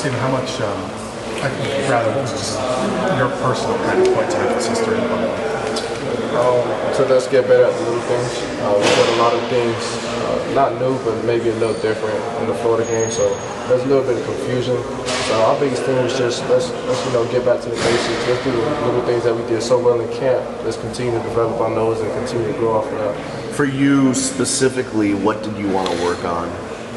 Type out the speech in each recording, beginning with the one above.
Stephen, how much, rather, what was just your personal kind of point to emphasis during the bubble? So let's get better at the little things. We did a lot of things, not new, but maybe a little different in the Florida game. So there's a little bit of confusion. So our biggest thing was just let's get back to the basics. Let's do the little things that we did so well in camp. Let's continue to develop on those and continue to grow off of that. For you specifically, what did you want to work on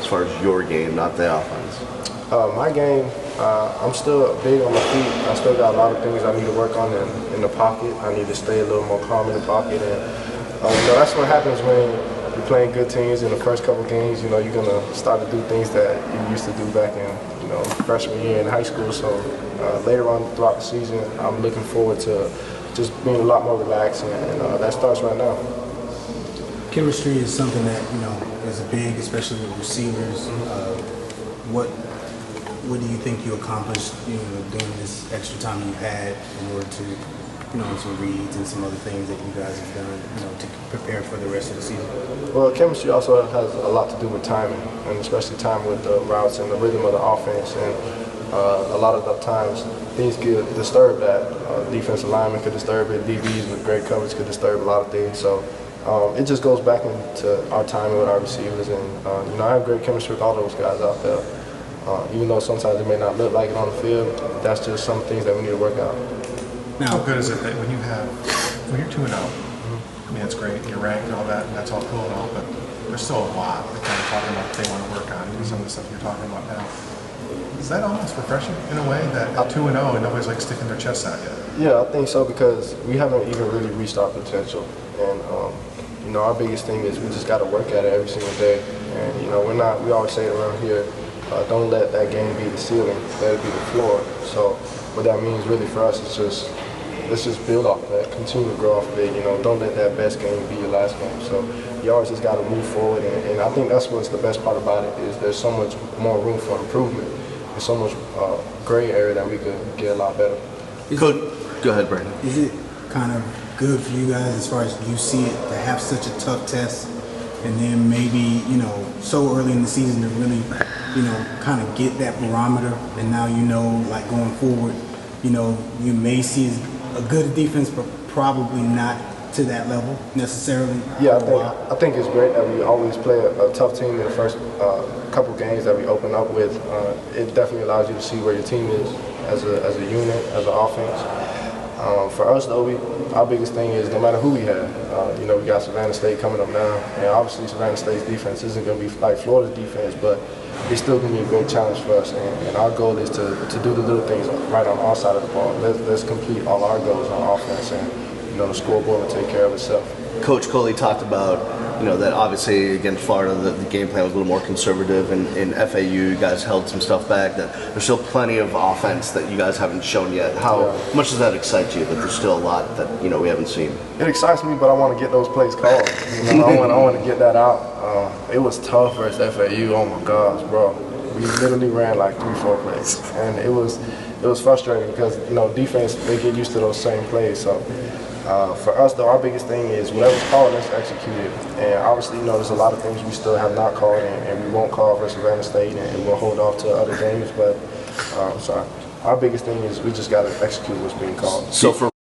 as far as your game, not the offense? My game, I'm still big on my feet. I still got a lot of things I need to work on in the pocket. I need to stay a little more calm in the pocket. And that's what happens when you're playing good teams in the first couple of games. You're going to start to do things that you used to do back in freshman year in high school. So later on throughout the season, I'm looking forward to just being a lot more relaxed, and that starts right now. Chemistry is something that is big, especially with receivers. What do you think you accomplished, during this extra time you had in order to, some reads and some other things that you guys have done, to prepare for the rest of the season? Well, chemistry also has a lot to do with timing, and especially time with the routes and the rhythm of the offense. And a lot of the times things get disturbed. That defensive linemen could disturb it. DBs with great coverage could disturb a lot of things. So it just goes back into our timing with our receivers. And I have great chemistry with all those guys out there. Even though sometimes it may not look like it on the field, that's just some things that we need to work out. Now, how good is it that when you're 2-0, I mean, it's great, you're ranked and all that, and that's all cool and all, but there's still a lot that kind of talking about they want to work on, even some of the stuff you're talking about now. Is that almost refreshing in a way that 2-0 and nobody's like sticking their chests out yet? Yeah, I think so, because we haven't even really reached our potential. And our biggest thing is we just got to work at it every single day. And we always say it around here, don't let that game be the ceiling, let it be the floor. So what that means really for us is let's just build off of that, continue to grow off of it. Don't let that best game be your last game. So you always just got to move forward, and I think that's what's the best part about it is there's so much more room for improvement. There's so much gray area that we could get a lot better. Go ahead, Brandon. Is it kind of good for you guys as far as you see it to have such a tough test, and then maybe so early in the season to really kind of get that barometer, and now like going forward, you may see a good defense, but probably not to that level necessarily? Yeah, I think it's great that we always play a tough team in the first couple games that we open up with. It definitely allows you to see where your team is as a unit, as an offense. For us though, our biggest thing is no matter who we have, we got Savannah State coming up now, and obviously Savannah State's defense isn't going to be like Florida's defense, but it's still going to be a great challenge for us, and our goal is to do the little things right on our side of the ball. Let's complete all our goals on offense, and the scoreboard will take care of itself. Coach Coley talked about, that obviously against Florida, the game plan was a little more conservative, and in FAU you guys held some stuff back. That there's still plenty of offense that you guys haven't shown yet. How much does that excite you? That there's still a lot that we haven't seen. It excites me, but I want to get those plays called. I want to get that out. It was tough versus FAU. Oh my gosh, bro. We literally ran like 3-4 plays, and it was frustrating because defense, they get used to those same plays. So. For us, though, our biggest thing is whatever's called, let's execute it. And obviously, there's a lot of things we still have not called, and we won't call versus Savannah State, and we'll hold off to other games. But our biggest thing is we just got to execute what's being called. So for